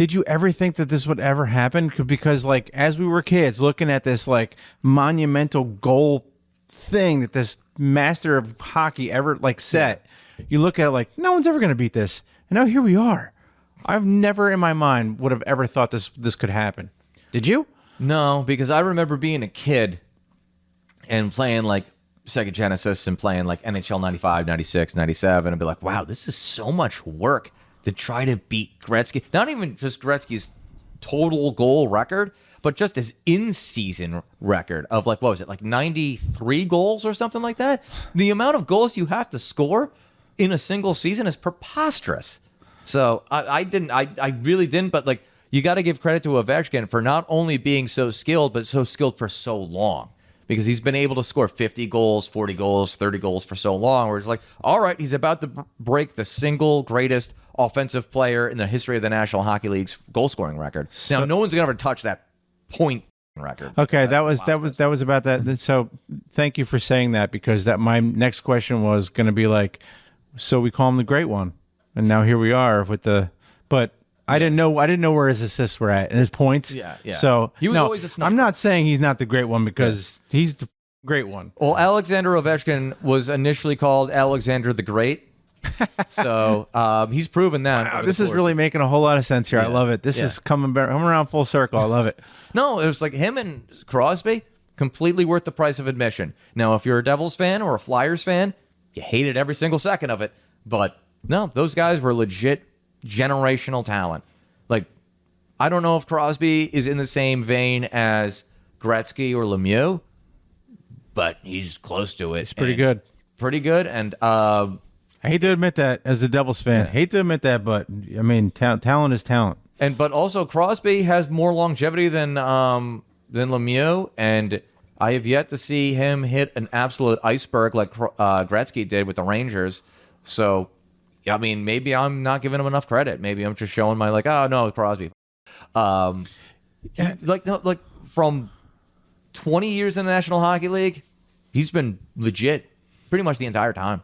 Did you ever think that this would ever happen? Because like as we were kids looking at this like monumental goal thing that this master of hockey ever like set, you look at it like no one's ever going to beat this. And now here we are. I've never in my mind would have ever thought this could happen. Did you? No, because I remember being a kid and playing like Sega Genesis and playing like NHL 95, 96, 97 and be like, wow, this is so much work to try to beat Gretzky. Not even just Gretzky's total goal record, but just his in-season record of like, what was it, like 93 goals or something like that? The amount of goals you have to score in a single season is preposterous. So I really didn't, but like you got to give credit to Ovechkin for not only being so skilled, but so skilled for so long. Because he's been able to score 50 goals, 40 goals, 30 goals for so long, where it's like, all right, he's about to break the single greatest offensive player in the history of the National Hockey League's goal-scoring record. Now, no one's going to ever touch that point record. Okay, that was about that. So thank you for saying that, because that my next question was going to be like, so we call him the Great One, and now here we are with the, but I didn't know where his assists were at and his points. Yeah. So he was always a sniper. I'm not saying he's not the Great One, because he's the Great One. Well, Alexander Ovechkin was initially called Alexander the Great. So he's proven that. Wow, this is really making a whole lot of sense here. I love it. This is coming around full circle. I love it. No, it was like him and Crosby, completely worth the price of admission. Now, if you're a Devils fan or a Flyers fan, you hated every single second of it. But no, those guys were legit generational talent. Like, I don't know if Crosby is in the same vein as Gretzky or Lemieux, but he's close to it. It's pretty good. Pretty good. And I hate to admit that as a Devils fan. Hate to admit that, but I mean, talent is talent. But also Crosby has more longevity than Lemieux, and I have yet to see him hit an absolute iceberg like Gretzky did with the Rangers. So, I mean, maybe I'm not giving him enough credit. Maybe I'm just showing my like, oh no, Crosby. Like from 20 years in the National Hockey League, he's been legit pretty much the entire time.